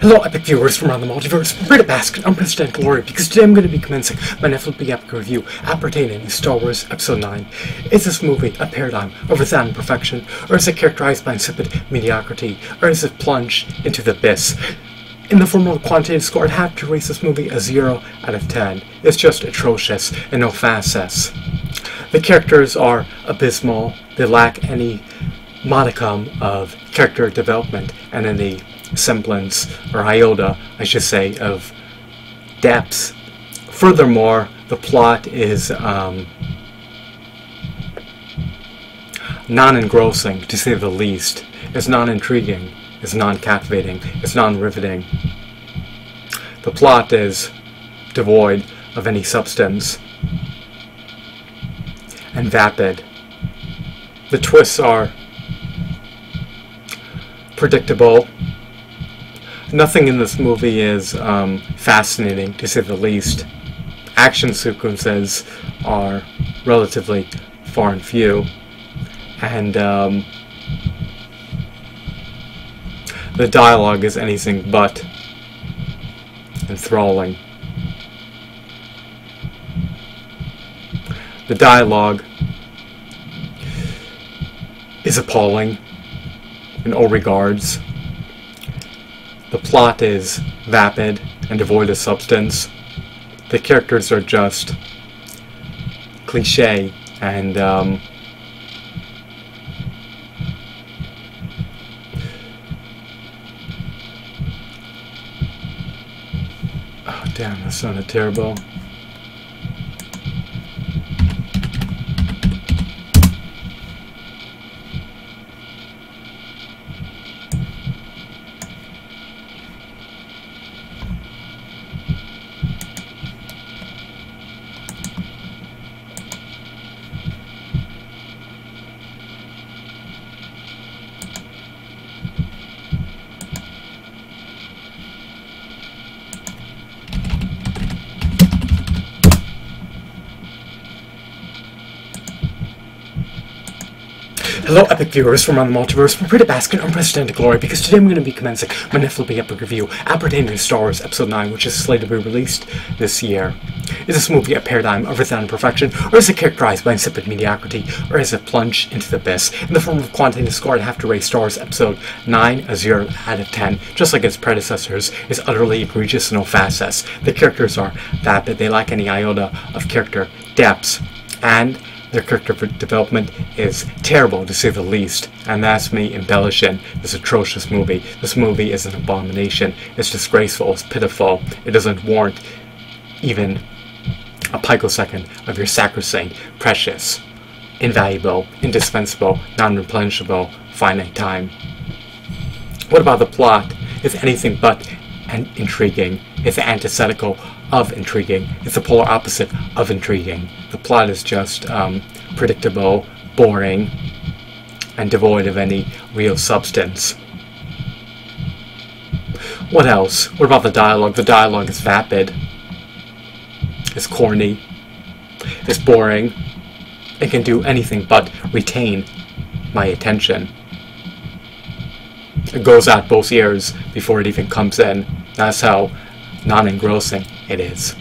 Hello, epic viewers from around the multiverse. Prepare to bask in unprecedented glory, because today I'm going to be commencing my Netflix epic review appertaining to Star Wars Episode 9. Is this movie a paradigm of resounding perfection, or is it characterized by insipid mediocrity, or is it plunged into the abyss? In the form of a quantitative score, I'd have to rate this movie a 0 out of 10. It's just atrocious and no facets. The characters are abysmal. They lack any modicum of character development and any semblance, or iota, I should say, of depth. Furthermore, the plot is non-engrossing, to say the least. It's non-intriguing, it's non-captivating, it's non-riveting. The plot is devoid of any substance and vapid. The twists are predictable. Nothing in this movie is fascinating, to say the least. Action sequences are relatively far and few, and the dialogue is anything but enthralling. The dialogue is appalling in all regards. The plot is vapid and devoid of substance. The characters are just cliche and oh damn, that sounded terrible. Hello, epic viewers from around the multiverse. Prepare to bask in unprecedented glory, because today I'm going to be commencing my Netflix epic review appertaining to Star Wars Episode 9, which is slated to be released this year. Is this movie a paradigm of resounding perfection, or is it characterized by insipid mediocrity, or is it plunged into the abyss? In the form of a quantitative score, I'd have to rate Star Wars Episode 9 a 0 out of 10. Just like its predecessors, is utterly egregious and no facets. The characters are vapid, they lack any iota of character depth, and their character development is terrible, to say the least, and that's me embellishing this atrocious movie. This movie is an abomination. It's disgraceful. It's pitiful. It doesn't warrant even a picosecond of your sacrosanct, precious, invaluable, indispensable, non-replenishable, finite time. What about the plot? It's anything but intriguing. It's antithetical of intriguing. It's the polar opposite of intriguing. The plot is just predictable, boring, and devoid of any real substance. What else? What about the dialogue? The dialogue is vapid. It's corny. It's boring. It can do anything but retain my attention. It goes out both ears before it even comes in. That's how non-engrossing it is.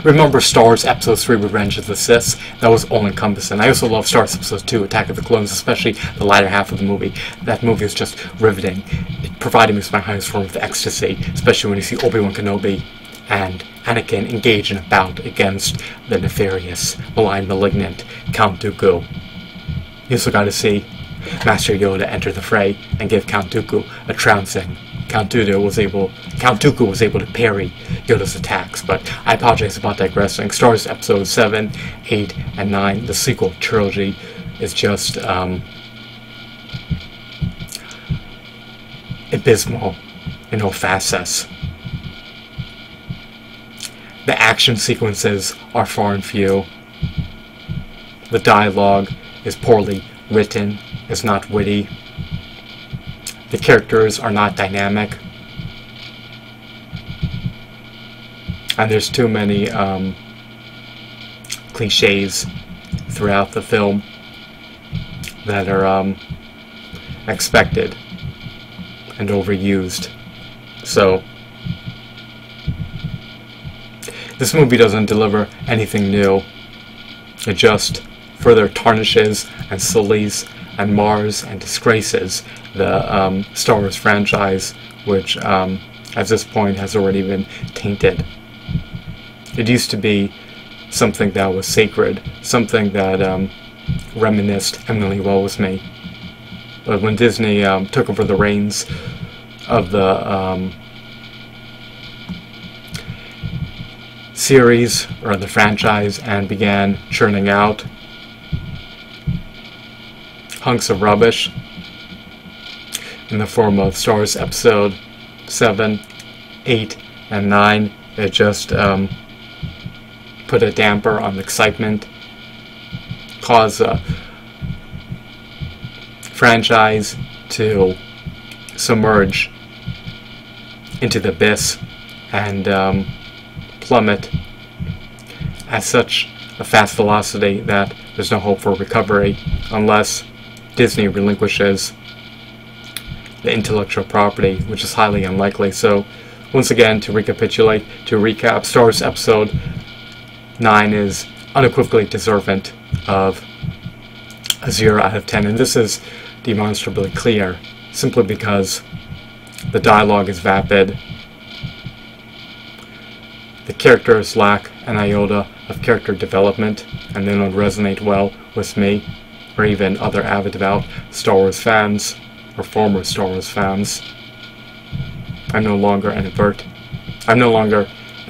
Remember Star Wars Episode 3, Revenge of the Sith? That was all-encompassing. I also love Star Wars Episode 2, Attack of the Clones, especially the latter half of the movie. That movie is just riveting. It provided me with my highest form of ecstasy, especially when you see Obi-Wan Kenobi and Anakin engage in a bout against the nefarious, malign, malignant Count Dooku. You also got to see Master Yoda enter the fray and give Count Dooku a trouncing. Count Dooku was able to parry Yoda's attacks, but I apologize about digressing. Star Wars Episodes 7, 8, and 9, the sequel trilogy, is just abysmal in all facets. The action sequences are far and few. The dialogue is poorly written, it's not witty. The characters are not dynamic, and there's too many cliches throughout the film that are expected and overused. So this movie doesn't deliver anything new. It just further tarnishes and sullies and mars and disgraces the Star Wars franchise, which at this point has already been tainted. It used to be something that was sacred, something that reminisced eminently well with me. But when Disney took over the reins of the series, or the franchise, and began churning out hunks of rubbish in the form of Star Wars Episode 7, 8, and 9, it just put a damper on the excitement, caused the franchise to submerge into the abyss and plummet at such a fast velocity that there's no hope for recovery unless Disney relinquishes the intellectual property, which is highly unlikely. So once again, to recap, Star Wars Episode 9 is unequivocally deserving of a 0 out of 10, and this is demonstrably clear simply because the dialogue is vapid, the characters lack an iota of character development, and they don't resonate well with me or even other avid devout Star Wars fans or former Star Wars fans. I'm no longer an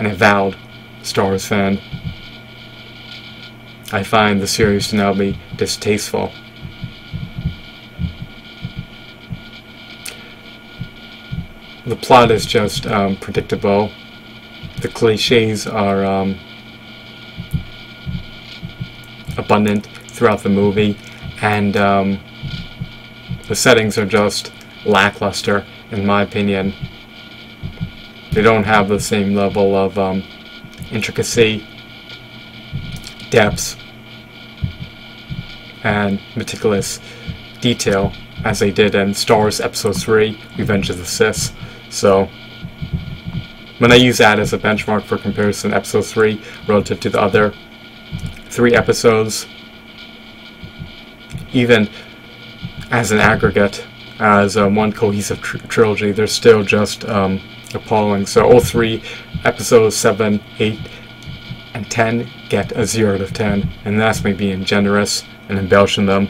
avowed Star Wars fan. I find the series to now be distasteful. The plot is just predictable. The cliches are abundant throughout the movie, and the settings are just lackluster, in my opinion. They don't have the same level of intricacy, depth, and meticulous detail as they did in Star Wars Episode 3, Revenge of the Sith. So when I use that as a benchmark for comparison, Episode 3 relative to the other 3 episodes, even as an aggregate, as one cohesive trilogy, they're still just appalling. So all 3 episodes, 7, 8, and 10 get a 0 out of 10, and that's me being generous and embellishing them.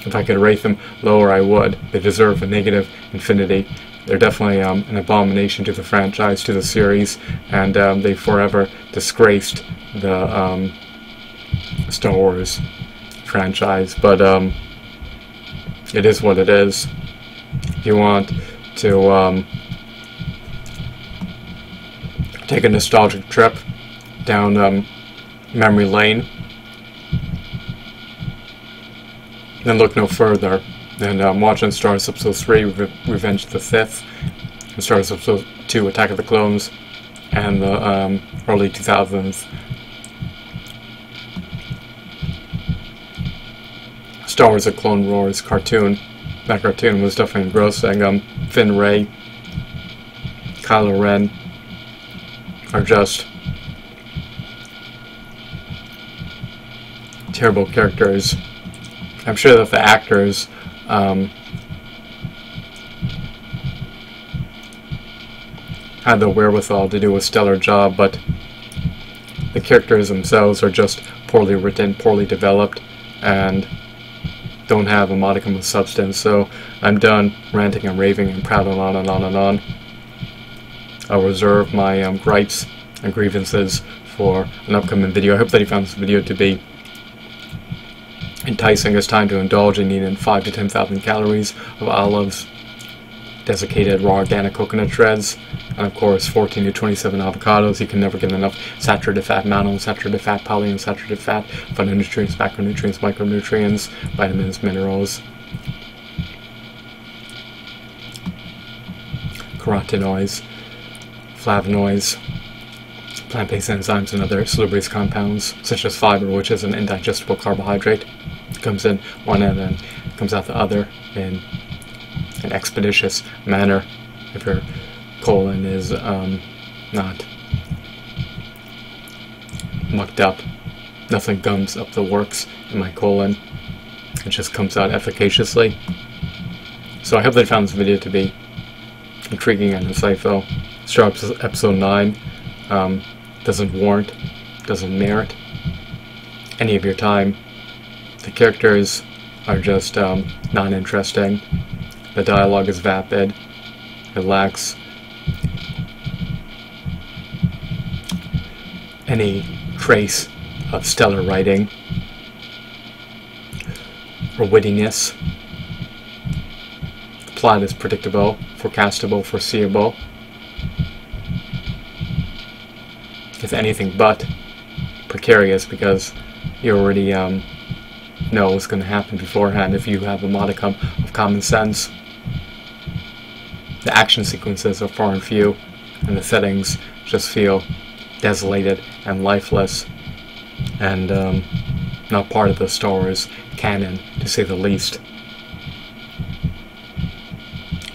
If I could rate them lower, I would. They deserve a negative infinity. They're definitely an abomination to the franchise, to the series, and they forever disgraced the Star Wars franchise. But it is what it is. If you want to take a nostalgic trip down memory lane, then look no further than watching Star Wars Episode 3, Revenge of the Sith, and Star Wars Episode 2, Attack of the Clones, and the early 2000s Star Wars: The Clone Wars cartoon. That cartoon was definitely engrossing. Finn, Rey, Kylo Ren are just terrible characters. I'm sure that the actors had the wherewithal to do a stellar job, but the characters themselves are just poorly written, poorly developed, and don't have a modicum of substance. So I'm done ranting and raving and prattling on and on and on. I'll reserve my gripes and grievances for an upcoming video. I hope that you found this video to be enticing. It's time to indulge in eating 5 to 10,000 calories of olives, desiccated raw organic coconut shreds, and of course 14 to 27 avocados. You can never get enough saturated fat, monounsaturated fat, polyunsaturated fat, phytonutrients, macronutrients, micronutrients, vitamins, minerals, carotenoids, flavonoids, plant-based enzymes, and other salubrious compounds, such as fiber, which is an indigestible carbohydrate. It comes in one end and comes out the other in an expeditious manner. If you're colon is not mucked up. Nothing gums up the works in my colon. It just comes out efficaciously. So I hope that you found this video to be intriguing and insightful. Star Episode 9 doesn't warrant, doesn't merit any of your time. The characters are just non-interesting. The dialogue is vapid. It lacks any trace of stellar writing or wittiness. The plot is predictable, forecastable, foreseeable. It's anything but precarious because you already know what's going to happen beforehand if you have a modicum of common sense. The action sequences are far and few, and the settings just feel desolated and lifeless, and not part of the Star Wars canon, to say the least.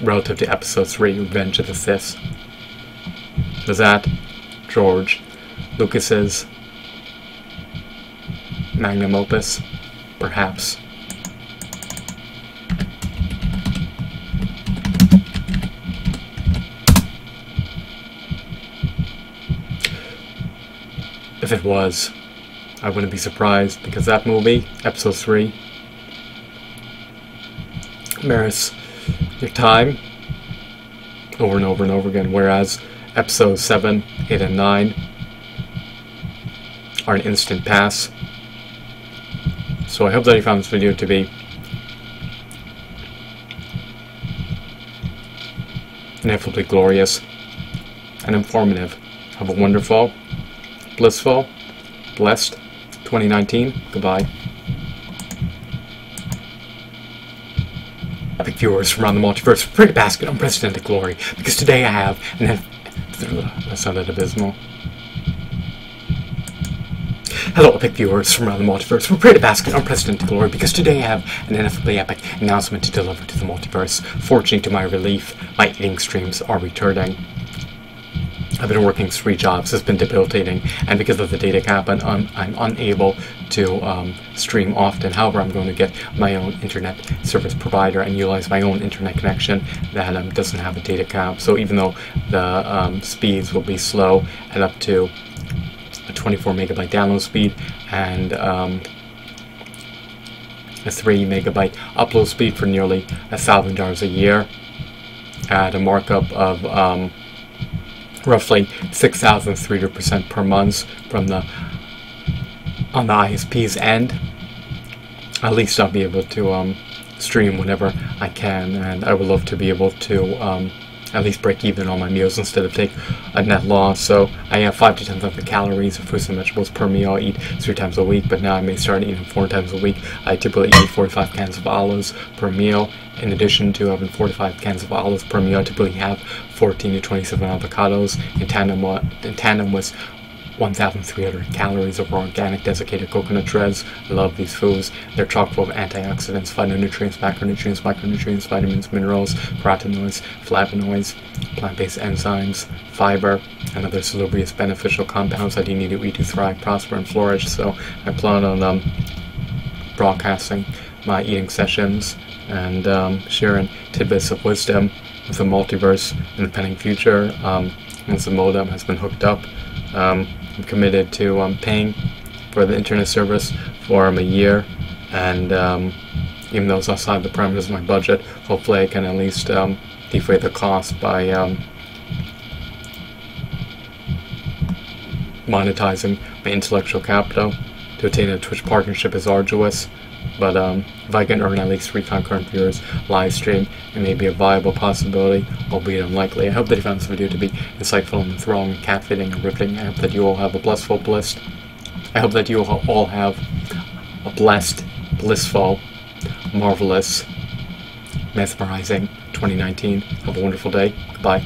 Relative to Episode 3, Revenge of the Sith. Was that George Lucas's magnum opus? Perhaps. If it was, I wouldn't be surprised, because that movie, Episode 3, merits your time over and over and over again, whereas Episodes 7, 8, and 9 are an instant pass. So I hope that you found this video to be ineffably glorious and informative. Have a wonderful, blissful, blessed 2019. Goodbye. Epic viewers from around the multiverse, prepare to bask in unprecedented glory, because today I have that sounded abysmal. Hello, epic viewers from around the multiverse. Prepare to bask in unprecedented glory, because today I have an ineffably epic announcement to deliver to the multiverse. Fortunately, to my relief, my eating streams are returning. I've been working 3 jobs. It's been debilitating, and because of the data cap, I'm unable to stream often. However, I'm going to get my own internet service provider and utilize my own internet connection that doesn't have a data cap. So even though the speeds will be slow at up to a 24 megabyte download speed and a 3 megabyte upload speed for nearly $1,000 a year at a markup of roughly 6,300% per month from on the ISP's end, at least I'll be able to stream whenever I can, and I would love to be able to at least break even on my meals instead of take a net loss. So I have 5 to 10,000 calories of fruits and vegetables per meal. I eat 3 times a week, but now I may start eating 4 times a week. I typically eat 45 cans of olives per meal. In addition to having 45 cans of olives per meal, I typically have 14 to 27 avocados in tandem with 1,300 calories of organic desiccated coconut shreds. I love these foods. They're chock full of antioxidants, phytonutrients, macronutrients, micronutrients, vitamins, minerals, carotenoids, flavonoids, plant-based enzymes, fiber, and other salubrious beneficial compounds that you need to eat to thrive, prosper, and flourish. So I plan on broadcasting my eating sessions and sharing tidbits of wisdom with the multiverse in the pending future. Once the modem has been hooked up, I'm committed to paying for the internet service for a year, and even though it's outside the parameters of my budget, hopefully I can at least defray the cost by monetizing my intellectual capital. To attain a Twitch partnership is arduous, but if I can earn at least 3 concurrent viewers live stream, it may be a viable possibility, albeit unlikely. I hope that you found this video to be insightful and enthralling, catfitting, and riveting. I hope that you all have a blissful, I hope that you all have a blessed, blissful, marvelous, mesmerizing 2019. Have a wonderful day. Goodbye.